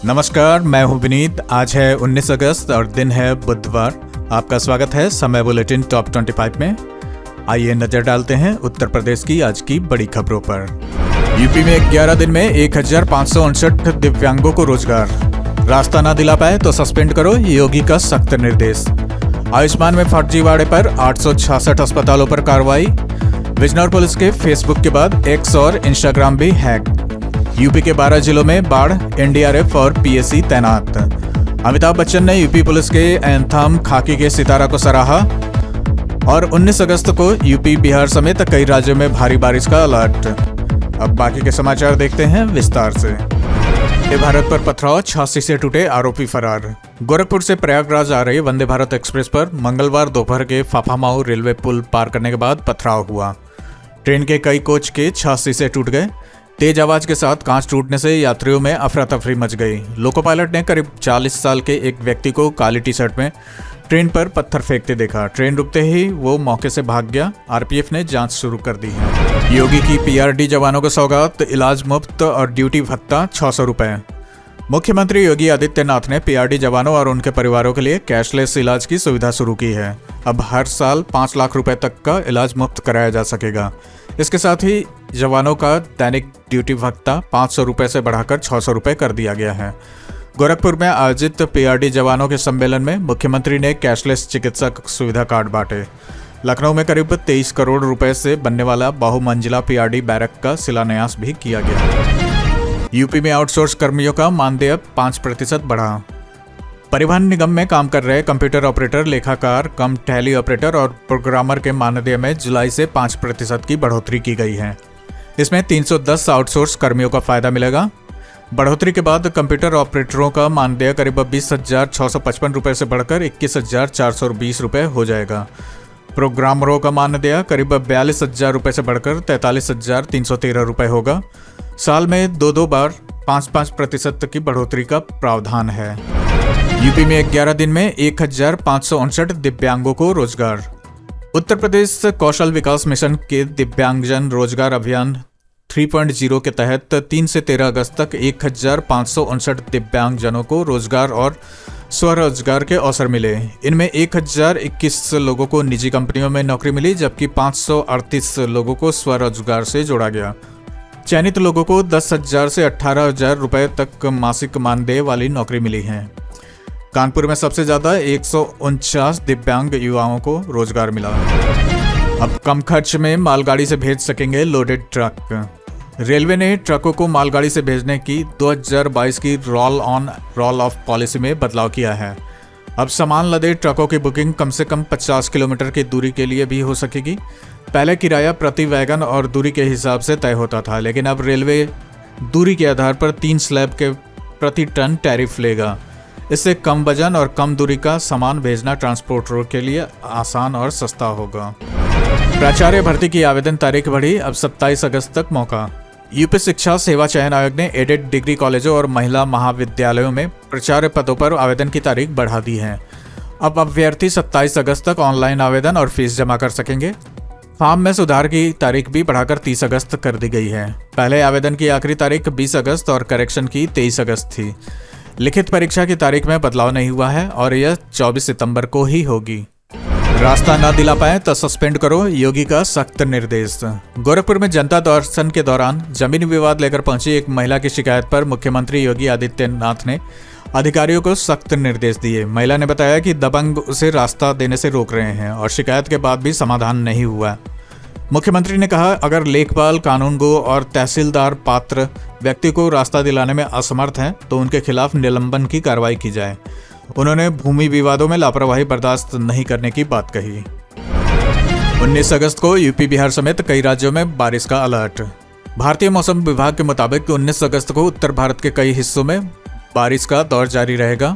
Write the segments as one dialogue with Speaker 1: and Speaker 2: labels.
Speaker 1: नमस्कार, मैं हूं विनीत। आज है 19 अगस्त और दिन है बुधवार। आपका स्वागत है समय बुलेटिन टॉप 25 में। आइए नजर डालते हैं उत्तर प्रदेश की आज की बड़ी खबरों पर। यूपी में 11 दिन में 1559 दिव्यांगों को रोजगार। रास्ता ना दिला पाए तो सस्पेंड करो, योगी का सख्त निर्देश। आयुष्मान में फर्जीवाड़े पर 866 अस्पतालों पर कार्रवाई। बिजनौर पुलिस के फेसबुक के बाद एक्स और इंस्टाग्राम भी हैक। यूपी के 12 जिलों में बाढ़, एनडीआरएफ और पीएसी तैनात। अमिताभ बच्चन ने यूपी पुलिस के एंथम खाकी के सितारा को सराहा। और 19 अगस्त को यूपी, बिहार समेत कई राज्यों में भारी बारिश का अलर्ट। अब बाकी के समाचार देखते हैं विस्तार से। वंदे भारत पर पथराव, 86 से टूटे, आरोपी फरार। गोरखपुर से प्रयागराज आ रही वंदे भारत एक्सप्रेस पर मंगलवार दोपहर के फाफामाऊ रेलवे पुल पार करने के बाद पथराव हुआ। ट्रेन के कई कोच के 86 से टूट गए। तेज आवाज के साथ कांच टूटने से यात्रियों में अफरा तफरी मच गई। लोको पायलट ने करीब 40 साल के एक व्यक्ति को काली टी शर्ट में ट्रेन पर पत्थर फेंकते देखा। ट्रेन रुकते ही वो मौके से भाग गया। आरपीएफ ने जांच शुरू कर दी है। योगी की पीआरडी जवानों को सौगात, इलाज मुफ्त और ड्यूटी भत्ता 600 रुपए। मुख्यमंत्री योगी आदित्यनाथ ने पीआरडी जवानों और उनके परिवारों के लिए कैशलेस इलाज की सुविधा शुरू की है। अब हर साल 5 लाख रुपए तक का इलाज मुफ्त कराया जा सकेगा। इसके साथ ही जवानों का दैनिक ड्यूटी भत्ता 500 रुपए से बढ़ाकर 600 रुपए कर दिया गया है। गोरखपुर में आयोजित पीआरडी जवानों के सम्मेलन में मुख्यमंत्री ने कैशलेस चिकित्सा सुविधा कार्ड बांटे। लखनऊ में करीब 23 करोड़ रुपए से बनने वाला बहुमंजिला पीआरडी बैरक का शिलान्यास भी किया गया। यूपी में आउटसोर्स कर्मियों का मानदेय 5% बढ़ा। परिवहन निगम में काम कर रहे कंप्यूटर ऑपरेटर, लेखाकार, कम टैली ऑपरेटर और प्रोग्रामर के मानदेय में जुलाई से 5% की बढ़ोतरी की गई है। इसमें 310 आउटसोर्स कर्मियों का फायदा मिलेगा। बढ़ोतरी के बाद कंप्यूटर ऑपरेटरों का मानदेय करीब 20,655 रुपये से बढ़कर 21,420 रुपये हो जाएगा। प्रोग्रामरों का मानदेय करीब 42,000 रुपये से बढ़कर 43,313 रुपये होगा। साल में दो बार 5% की बढ़ोतरी का प्रावधान है। यूपी में 11 दिन में 1559 दिव्यांगों को रोजगार। उत्तर प्रदेश कौशल विकास मिशन के दिव्यांगजन रोजगार अभियान 3.0 के तहत 3 से 13 अगस्त तक 1559 दिव्यांगजनों को रोजगार और स्वरोजगार के अवसर मिले। इनमें 1021 लोगों को निजी कंपनियों में नौकरी मिली, जबकि 538 लोगों को स्वरोजगार से जोड़ा गया। चयनित लोगों को 10,000 से 18,000 रुपये तक मासिक मानदेय वाली नौकरी मिली है। कानपुर में सबसे ज्यादा 149 दिव्यांग युवाओं को रोजगार मिला। अब कम खर्च में मालगाड़ी से भेज सकेंगे लोडेड ट्रक। रेलवे ने ट्रकों को मालगाड़ी से भेजने की 2022 की roll on roll of policy में बदलाव किया है। अब सामान लदे ट्रकों की बुकिंग कम से कम 50 किलोमीटर की दूरी के लिए भी हो सकेगी। पहले किराया प्रति वैगन और दूरी के हिसाब से तय होता था, लेकिन अब रेलवे दूरी के आधार पर 3 स्लैब के प्रति टन टैरिफ लेगा। इससे कम वजन और कम दूरी का सामान भेजना ट्रांसपोर्टरों के लिए आसान और सस्ता होगा। प्राचार्य भर्ती की आवेदन तारीख बढ़ी, अब 27 अगस्त तक मौका। यूपी शिक्षा सेवा चयन आयोग ने एडेड डिग्री कॉलेजों और महिला महाविद्यालयों में प्राचार्य पदों पर आवेदन की तारीख बढ़ा दी है। अब अभ्यर्थी 27 अगस्त तक ऑनलाइन आवेदन और फीस जमा कर सकेंगे। फॉर्म में सुधार की तारीख भी बढ़ाकर 30 अगस्त कर दी गई है। पहले आवेदन की आखिरी तारीख 20 अगस्त और करेक्शन की 23 अगस्त थी। लिखित परीक्षा की तारीख में बदलाव नहीं हुआ है और यह 24 सितंबर को ही होगी। रास्ता ना दिला पाए तो सस्पेंड करो, योगी का सख्त निर्देश। गोरखपुर में जनता दर्शन के दौरान जमीन विवाद लेकर पहुंची एक महिला की शिकायत पर मुख्यमंत्री योगी आदित्यनाथ ने अधिकारियों को सख्त निर्देश दिए। महिला ने बताया कि दबंग उसे रास्ता देने से रोक रहे हैं और शिकायत के बाद भी समाधान नहीं हुआ। मुख्यमंत्री ने कहा, अगर लेखपाल, कानूनगो और तहसीलदार पात्र व्यक्ति को रास्ता दिलाने में असमर्थ हैं तो उनके खिलाफ निलंबन की कार्रवाई की जाए। उन्होंने भूमि विवादों में लापरवाही बर्दाश्त नहीं करने की बात कही। 19 अगस्त को यूपी, बिहार समेत कई राज्यों में बारिश का अलर्ट। भारतीय मौसम विभाग के मुताबिक 19 अगस्त को उत्तर भारत के कई हिस्सों में बारिश का दौर जारी रहेगा।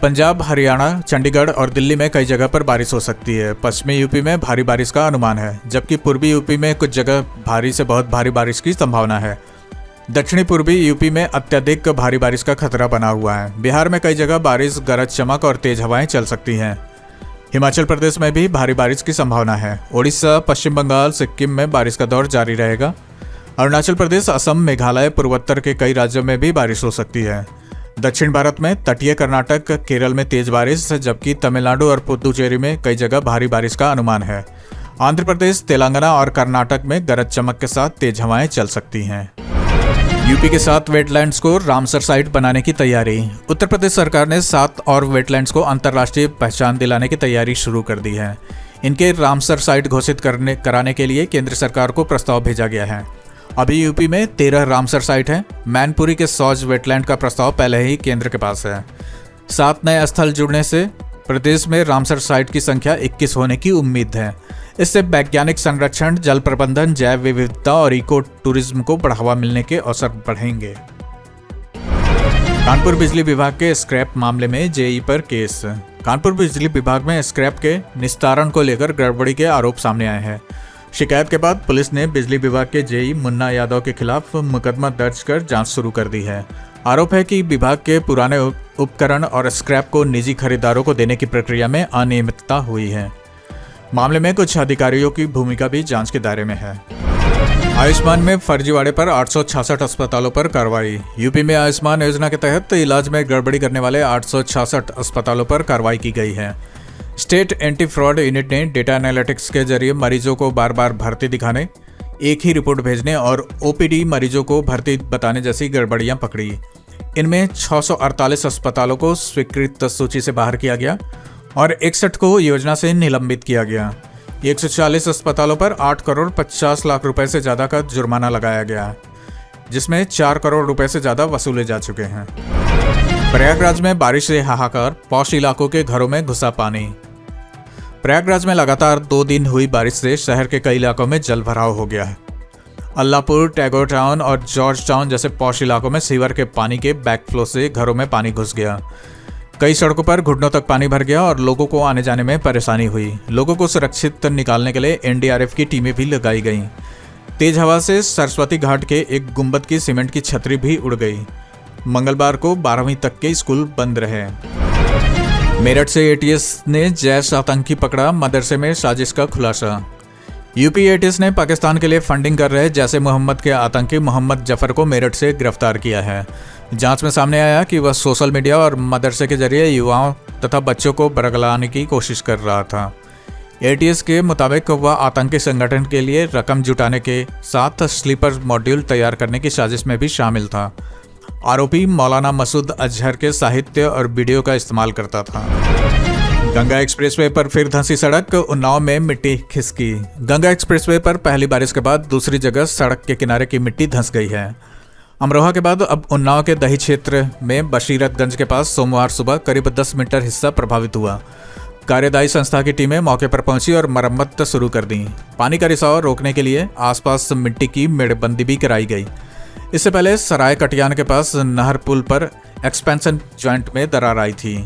Speaker 1: पंजाब, हरियाणा, चंडीगढ़ और दिल्ली में कई जगह पर बारिश हो सकती है। पश्चिमी यूपी में भारी बारिश का अनुमान है, जबकि पूर्वी यूपी में कुछ जगह भारी से बहुत भारी बारिश की संभावना है। दक्षिणी पूर्वी यूपी में अत्यधिक भारी बारिश का खतरा बना हुआ है। बिहार में कई जगह बारिश, गरज चमक और तेज हवाएं चल सकती हैं। हिमाचल प्रदेश में भी भारी बारिश की संभावना है। ओडिशा, पश्चिम बंगाल, सिक्किम में बारिश का दौर जारी रहेगा। अरुणाचल प्रदेश, असम, मेघालय, पूर्वोत्तर के कई राज्यों में भी बारिश हो सकती है। दक्षिण भारत में तटीय कर्नाटक, केरल में तेज बारिश, जबकि तमिलनाडु और पुदुचेरी में कई जगह भारी बारिश का अनुमान है। आंध्र प्रदेश, तेलंगाना और कर्नाटक में गरज चमक के साथ तेज हवाएं चल सकती हैं। यूपी के 7 वेटलैंड्स को रामसर साइट बनाने की तैयारी। उत्तर प्रदेश सरकार ने 7 और वेटलैंड्स को अंतर्राष्ट्रीय पहचान दिलाने की तैयारी शुरू कर दी है। इनके रामसर साइट घोषित कराने के लिए केंद्र सरकार को प्रस्ताव भेजा गया है। अभी यूपी में 13 रामसर साइट हैं। मैनपुरी के सौज वेटलैंड का प्रस्ताव पहले ही केंद्र के पास है। 7 नए स्थल जुड़ने से प्रदेश में रामसर साइट की संख्या 21 होने की उम्मीद है। इससे वैज्ञानिक संरक्षण, जल प्रबंधन, जैव विविधता और इको टूरिज्म को बढ़ावा मिलने के अवसर बढ़ेंगे। कानपुर बिजली विभाग के स्क्रैप मामले में जेई पर केस। कानपुर बिजली विभाग में स्क्रैप के निस्तारण को लेकर गड़बड़ी के आरोप सामने आए हैं। शिकायत के बाद पुलिस ने बिजली विभाग के जेई मुन्ना यादव के खिलाफ मुकदमा दर्ज कर जांच शुरू कर दी है। आरोप है कि विभाग के पुराने उपकरण और स्क्रैप को निजी खरीदारों को देने की प्रक्रिया में अनियमितता हुई है। मामले में कुछ अधिकारियों की भूमिका भी जांच के दायरे में है। आयुष्मान में फर्जीवाड़े पर 866 अस्पतालों पर कार्रवाई। यूपी में आयुष्मान योजना के तहत इलाज में गड़बड़ी करने वाले 866 अस्पतालों पर कार्रवाई की गई है। स्टेट एंटी फ्रॉड यूनिट ने डेटा एनालिटिक्स के जरिए मरीजों को बार बार भर्ती दिखाने, एक ही रिपोर्ट भेजने और ओपीडी मरीजों को भर्ती बताने जैसी गड़बड़ियां पकड़ी। इनमें 648 अस्पतालों को स्वीकृत सूची से बाहर किया गया और 61 को योजना से निलंबित किया गया। 140 अस्पतालों पर 8 करोड़ 50 लाख रुपए से ज़्यादा का जुर्माना लगाया गया, जिसमें 4 करोड़ रुपए से ज़्यादा वसूले जा चुके हैं। प्रयागराज में बारिश से हाहाकार, पॉश इलाकों के घरों में घुसा पानी। प्रयागराज में लगातार 2 दिन हुई बारिश से शहर के कई इलाकों में जल भराव हो गया है। अल्लाहपुर, टैगोर टाउन और जॉर्ज टाउन जैसे पॉश इलाकों में सीवर के पानी के बैकफ्लो से घरों में पानी घुस गया। कई सड़कों पर घुटनों तक पानी भर गया और लोगों को आने जाने में परेशानी हुई। लोगों को सुरक्षित निकालने के लिए एनडीआरएफ की टीमें भी लगाई गईं। तेज हवा से सरस्वती घाट के एक गुंबद की सीमेंट की छतरी भी उड़ गई। मंगलवार को 12वीं तक के स्कूल बंद रहे। मेरठ से एटीएस ने जैश आतंकी पकड़ा, मदरसे में साजिश का खुलासा। यूपी एटीएस ने पाकिस्तान के लिए फंडिंग कर रहे जैश ए मोहम्मद के आतंकी मोहम्मद जफर को मेरठ से गिरफ्तार किया है। जांच में सामने आया कि वह सोशल मीडिया और मदरसे के जरिए युवाओं तथा बच्चों को बरगलाने की कोशिश कर रहा था। एटीएस के मुताबिक वह आतंकी संगठन के लिए रकम जुटाने के साथ स्लीपर मॉड्यूल तैयार करने की साजिश में भी शामिल था। आरोपी मौलाना मसूद अजहर के साहित्य और वीडियो का इस्तेमाल करता था। गंगा एक्सप्रेसवे पर फिर धंसी सड़क, उन्नाव में मिट्टी खिसकी। गंगा एक्सप्रेसवे पर पहली बारिश के बाद दूसरी जगह सड़क के किनारे की मिट्टी धंस गई है। अमरोहा के बाद अब उन्नाव के दही क्षेत्र में बशीरतगंज के पास सोमवार सुबह करीब 10 मीटर हिस्सा प्रभावित हुआ। कार्यदायी संस्था की टीमें मौके पर पहुंची और मरम्मत शुरू कर दी। पानी का रिसाव रोकने के लिए आसपास मिट्टी की मेड़बंदी भी कराई गई। इससे पहले सराय कटियान के पास नहर पुल पर एक्सपेंशन जॉइंट में दरार आई थी।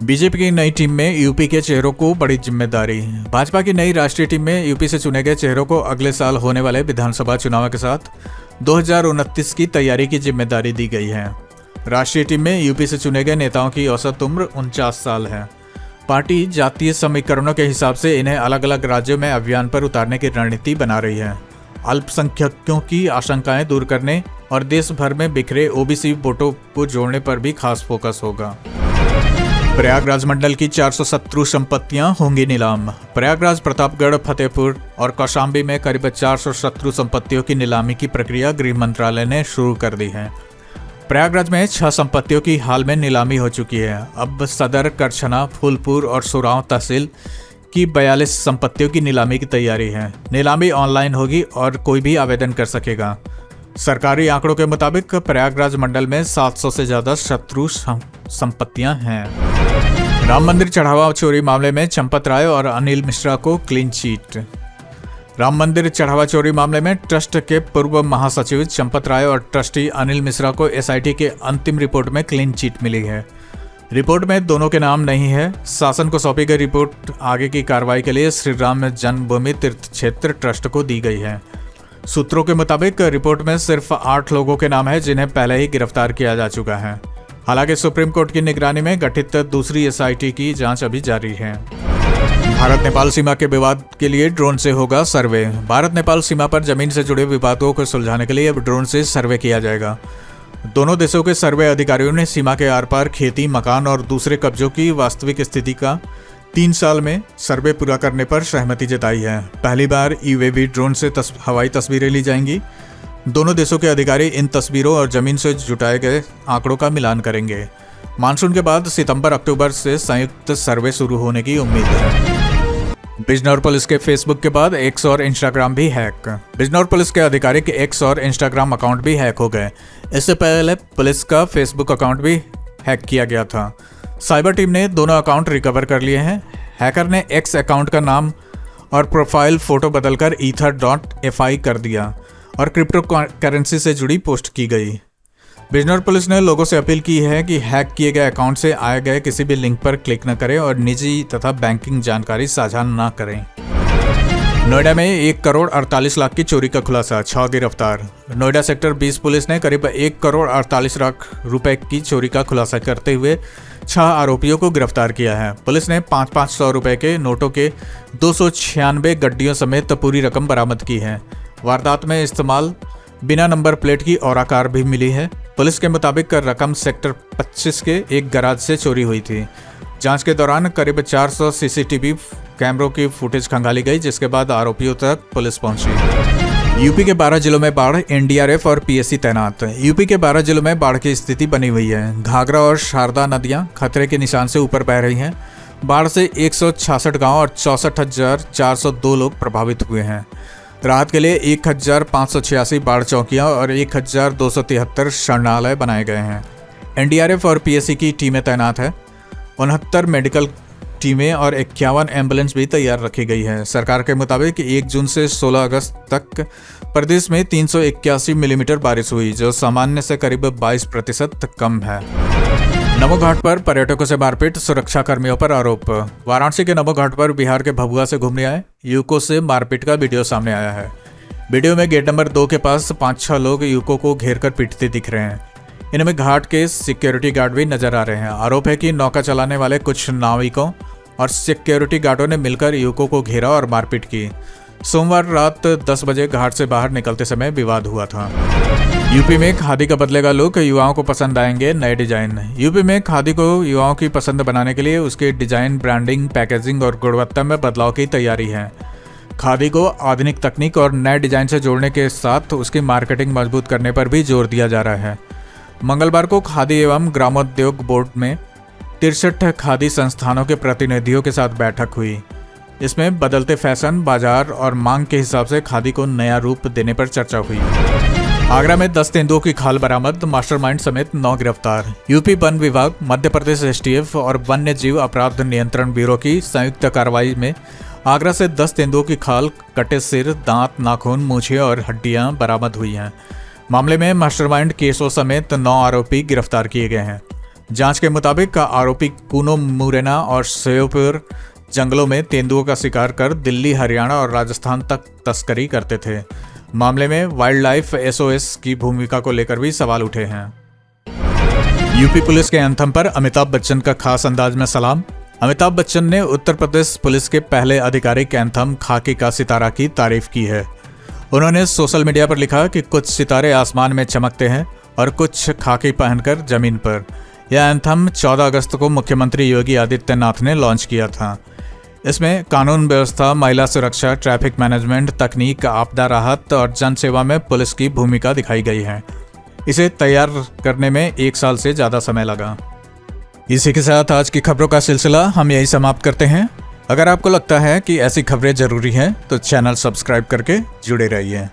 Speaker 1: बीजेपी की नई टीम में यूपी के चेहरों को बड़ी जिम्मेदारी। भाजपा की नई राष्ट्रीय टीम में यूपी से चुने गए चेहरों को अगले साल होने वाले विधानसभा चुनाव के साथ 2029 की तैयारी की जिम्मेदारी दी गई है। राष्ट्रीय टीम में यूपी से चुने गए नेताओं की औसत उम्र 49 साल है। पार्टी जातीय समीकरणों के हिसाब से इन्हें अलग अलग राज्यों में अभियान पर उतारने की रणनीति बना रही है। अल्पसंख्यकों की आशंकाएं दूर करने और देश भर में बिखरे ओबीसी वोटों को जोड़ने पर भी खास फोकस होगा। प्रयागराज मंडल की 470 संपत्तियां होंगी नीलाम। प्रयागराज, प्रतापगढ़, फतेहपुर और कौशाम्बी में करीब 470 संपत्तियों की नीलामी की प्रक्रिया गृह मंत्रालय ने शुरू कर दी है। प्रयागराज में 6 संपत्तियों की हाल में नीलामी हो चुकी है। अब सदर, करछना, फूलपुर और सुराव तहसील की 42 संपत्तियों की नीलामी की तैयारी है। नीलामी ऑनलाइन होगी और कोई भी आवेदन कर सकेगा। सरकारी आंकड़ों के मुताबिक प्रयागराज मंडल में 700 से ज्यादा शत्रु संपत्तियां हैं। राम मंदिर चढ़ावा चोरी मामले में चंपत राय और अनिल मिश्रा को क्लीन चिट। राम मंदिर चढ़ावा चोरी मामले में ट्रस्ट के पूर्व महासचिव चंपत राय और ट्रस्टी अनिल मिश्रा को एसआईटी के अंतिम रिपोर्ट में क्लीन चिट मिली है। रिपोर्ट में दोनों के नाम नहीं है। शासन को सौंपी गई रिपोर्ट आगे की कार्रवाई के लिए श्री राम जन्मभूमि तीर्थ क्षेत्र ट्रस्ट को दी गई है। सूत्रों के मुताबिक रिपोर्ट में सिर्फ 8 लोगों के नाम है जिन्हें पहले ही गिरफ्तार किया जा चुका है। हालांकि सुप्रीम कोर्ट की निगरानी में गठित दूसरी एसआईटी की जांच अभी जारी है। भारत नेपाल सीमा के विवाद के लिए ड्रोन से होगा सर्वे। भारत नेपाल सीमा पर जमीन से जुड़े विवादों को सुलझाने के लिए अब ड्रोन से सर्वे किया जाएगा। दोनों देशों के सर्वे अधिकारियों ने सीमा के आर पार खेती, मकान और दूसरे कब्जों की वास्तविक स्थिति का 3 साल में सर्वे पूरा करने पर सहमति जताई है। पहली बार UAV ड्रोन से हवाई तस्वीरें ली जाएंगी। दोनों देशों के अधिकारी इन तस्वीरों और जमीन से जुटाए गए आंकड़ों का मिलान करेंगे। मानसून के बाद सितंबर-अक्टूबर से संयुक्त सर्वे शुरू होने की उम्मीद है। बिजनौर पुलिस के फेसबुक के बाद एक्स और इंस्टाग्राम भी हैक। बिजनौर पुलिस के आधिकारिक एक्स और इंस्टाग्राम अकाउंट भी हैक हो गए। इससे पहले पुलिस का फेसबुक अकाउंट भी हैक किया गया था। साइबर टीम ने दोनों अकाउंट रिकवर कर लिए हैं। हैकर ने एक्स अकाउंट का नाम और प्रोफाइल फोटो बदलकर ether.fi कर दिया और क्रिप्टो करेंसी से जुड़ी पोस्ट की गई। बिजनौर पुलिस ने लोगों से अपील की है कि हैक किए गए अकाउंट से आए गए किसी भी लिंक पर क्लिक न करें और निजी तथा बैंकिंग जानकारी साझा न करें। नोएडा में 1 करोड़ 48 लाख की चोरी का खुलासा, 6 गिरफ्तार। नोएडा सेक्टर 20 पुलिस ने करीब 1 करोड़ 48 लाख रुपए की चोरी का खुलासा करते हुए 6 आरोपियों को गिरफ्तार किया है। पुलिस ने 500 रुपए के नोटों के 296 गड्डियों समेत पूरी रकम बरामद की है। वारदात में इस्तेमाल बिना नंबर प्लेट की औरा कार भी मिली है। पुलिस के मुताबिक रकम सेक्टर 25 के एक गैराज से चोरी हुई थी। जांच के दौरान करीब 400 CCTV कैमरों की फुटेज खंगाली गई, जिसके बाद आरोपियों तक पुलिस पहुंची। यूपी के 12 जिलों में बाढ़, NDRF और PSC तैनात। यूपी के 12 जिलों में बाढ़ की स्थिति बनी हुई है। घाघरा और शारदा नदियां खतरे के निशान से ऊपर बह रही हैं। बाढ़ से 166 गाँव और 64,402 लोग प्रभावित हुए हैं। राहत के लिए 1,586 बाढ़ चौकियां और 1,273 शरणालय बनाए गए हैं। NDRF और PSC की टीमें तैनात है। 69 मेडिकल टीमें और 51 एम्बुलेंस भी तैयार रखी गई है। सरकार के मुताबिक 1 जून से 16 अगस्त तक प्रदेश में 381 मिलीमीटर बारिश हुई, जो सामान्य से करीब 22% कम है। नमो घाट पर पर्यटकों से मारपीट, सुरक्षा कर्मियों पर आरोप। वाराणसी के नमो घाट पर बिहार के भभुआ से घूमने आए युवकों से मारपीट का वीडियो सामने आया है। वीडियो में गेट नंबर 2 के पास 5-6 लोग युवकों को घेर कर पीटते दिख रहे हैं। इनमें घाट के सिक्योरिटी गार्ड भी नजर आ रहे हैं। आरोप है कि नौका चलाने वाले कुछ नाविकों और सिक्योरिटी गार्डों ने मिलकर युवकों को घेरा और मारपीट की। सोमवार रात 10 बजे घाट से बाहर निकलते समय विवाद हुआ था। यूपी में खादी का बदलेगा लुक, युवाओं को पसंद आएंगे नए डिजाइन। यूपी में खादी को युवाओं की पसंद बनाने के लिए उसके डिजाइन, ब्रांडिंग, पैकेजिंग और गुणवत्ता में बदलाव की तैयारी है। खादी को आधुनिक तकनीक और नए डिजाइन से जोड़ने के साथ उसकी मार्केटिंग मजबूत करने पर भी जोर दिया जा रहा है। मंगलवार को खादी एवं ग्रामोद्योग बोर्ड में 63 खादी संस्थानों के प्रतिनिधियों के साथ बैठक हुई। इसमें बदलते फैशन, बाजार और मांग के हिसाब से खादी को नया रूप देने पर चर्चा हुई। आगरा में 10 तेंदुओं की खाल बरामद, मास्टरमाइंड समेत 9 गिरफ्तार। यूपी वन विभाग, मध्य प्रदेश STF और वन्य जीव अपराध नियंत्रण ब्यूरो की संयुक्त कार्रवाई में आगरा से 10 तेंदुओं की खाल, कटे सिर, दांत, नाखून, मूछें और हड्डियां बरामद हुई हैं। मामले में मास्टरमाइंड केसों समेत 9 आरोपी गिरफ्तार किए गए हैं। जांच के मुताबिक आरोपी कूनो, मुरैना और श्योपुर जंगलों में तेंदुओं का शिकार कर दिल्ली, हरियाणा और राजस्थान तक तस्करी करते थे। मामले में वाइल्ड लाइफ SOS की भूमिका को लेकर भी सवाल उठे हैं। यूपी पुलिस के एंथम पर अमिताभ बच्चन का खास अंदाज में सलाम। अमिताभ बच्चन ने उत्तर प्रदेश पुलिस के पहले आधिकारिक एंथम खाकी का सितारा की तारीफ की है। उन्होंने सोशल मीडिया पर लिखा कि कुछ सितारे आसमान में चमकते हैं और कुछ खाकी पहनकर जमीन पर। यह एंथम 14 अगस्त को मुख्यमंत्री योगी आदित्यनाथ ने लॉन्च किया था। इसमें कानून व्यवस्था, महिला सुरक्षा, ट्रैफिक मैनेजमेंट, तकनीक, आपदा राहत और जन सेवा में पुलिस की भूमिका दिखाई गई है। इसे तैयार करने में 1 साल से ज़्यादा समय लगा। इसी के साथ आज की खबरों का सिलसिला हम यही समाप्त करते हैं। अगर आपको लगता है कि ऐसी खबरें ज़रूरी हैं तो चैनल सब्सक्राइब करके जुड़े रहिए।